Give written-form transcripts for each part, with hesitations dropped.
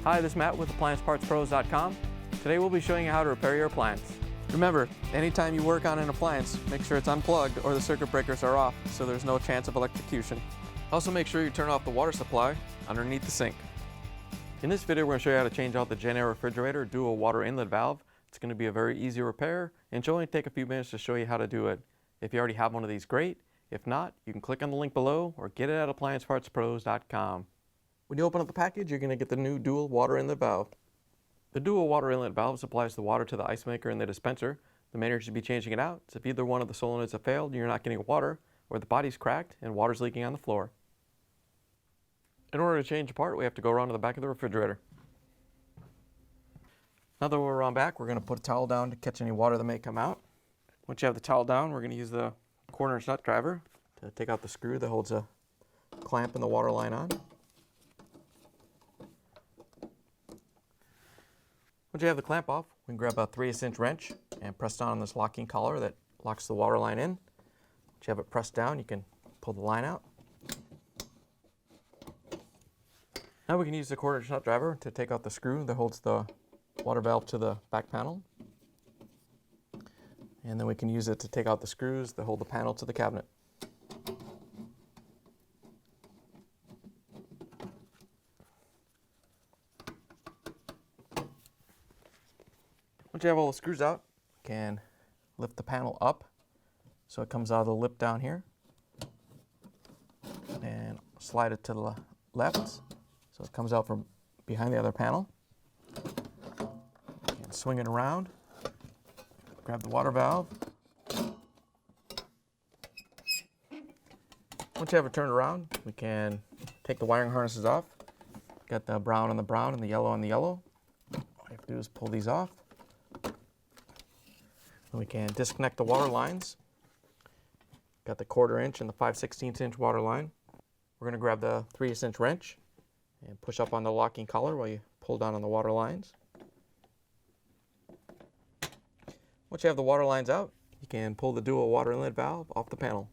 Hi, this is Matt with AppliancePartsPros.com. Today we'll be showing you how to repair your appliance. Remember, anytime you work on an appliance, make sure it's unplugged or the circuit breakers are off so there's no chance of electrocution. Also make sure you turn off the water supply underneath the sink. In this video we're going to show you how to change out the Jenn-Air refrigerator dual water inlet valve. It's going to be a very easy repair and it'll only take a few minutes to show you how to do it. If you already have one of these, great. If not, you can click on the link below or get it at AppliancePartsPros.com. When you open up the package, you're going to get the new dual water inlet valve. The dual water inlet valve supplies the water to the ice maker and the dispenser. The main reason you should be changing it out is if either one of the solenoids have failed and you're not getting water, or the body's cracked and water's leaking on the floor. In order to change a part, we have to go around to the back of the refrigerator. Now that we're around back, we're going to put a towel down to catch any water that may come out. Once you have the towel down, we're going to use the corner nut driver to take out the screw that holds a clamp in the water line on. Once you have the clamp off, we can grab a 3/8" wrench and press down on this locking collar that locks the water line in. Once you have it pressed down, you can pull the line out. Now we can use the quarter nut driver to take out the screw that holds the water valve to the back panel. And then we can use it to take out the screws that hold the panel to the cabinet. Once you have all the screws out, you can lift the panel up so it comes out of the lip down here and slide it to the left so it comes out from behind the other panel. And swing it around, grab the water valve. Once you have it turned around, we can take the wiring harnesses off. Got the brown on the brown and the yellow on the yellow. All you have to do is pull these off. And we can disconnect the water lines. Got the 1/4 inch and the 5/16" water line. We're going to grab the 3/8" wrench and push up on the locking collar while you pull down on the water lines. Once you have the water lines out, you can pull the dual water inlet valve off the panel.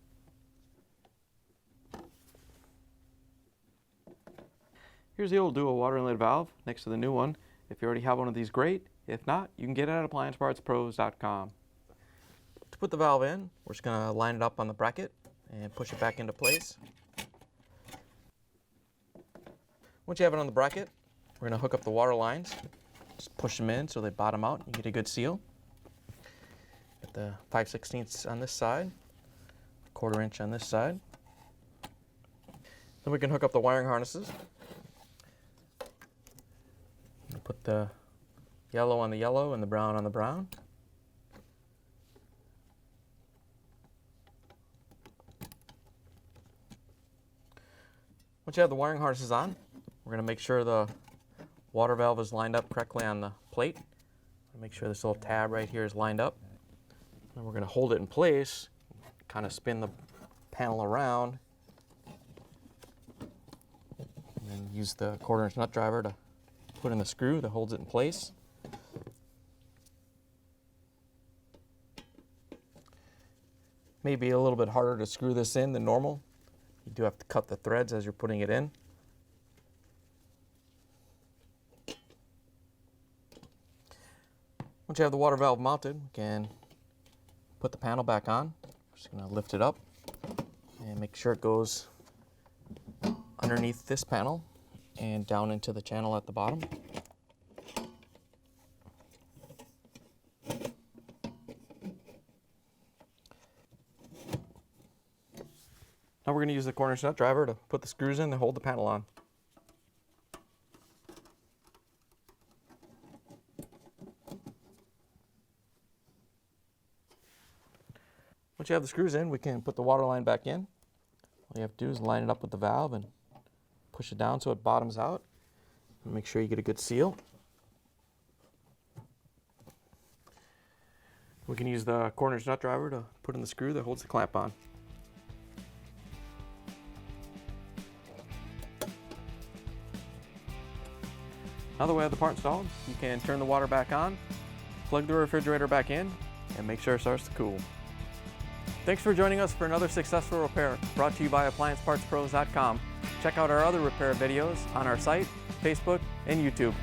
Here's the old dual water inlet valve next to the new one. If you already have one of these, great. If not, you can get it at AppliancePartsPros.com. To put the valve in, we're just going to line it up on the bracket and push it back into place. Once you have it on the bracket, we're going to hook up the water lines. Just push them in so they bottom out and you get a good seal. Got the 5/16 on this side, 1/4 inch on this side. Then we can hook up the wiring harnesses. Put the yellow on the yellow and the brown on the brown. Once you have the wiring harnesses on, we're going to make sure the water valve is lined up correctly on the plate. Make sure this little tab right here is lined up. And we're going to hold it in place, kind of spin the panel around, and then use the 1/4 inch nut driver to put in the screw that holds it in place. Maybe a little bit harder to screw this in than normal. You do have to cut the threads as you're putting it in. Once you have the water valve mounted, you can put the panel back on. Just going to lift it up and make sure it goes underneath this panel and down into the channel at the bottom. Now we're going to use the corner nut driver to put the screws in to hold the panel on. Once you have the screws in, we can put the water line back in. All you have to do is line it up with the valve and push it down so it bottoms out. And make sure you get a good seal. We can use the corner nut driver to put in the screw that holds the clamp on. Now that we have the part installed, you can turn the water back on, plug the refrigerator back in, and make sure it starts to cool. Thanks for joining us for another successful repair brought to you by AppliancePartsPros.com. Check out our other repair videos on our site, Facebook, and YouTube.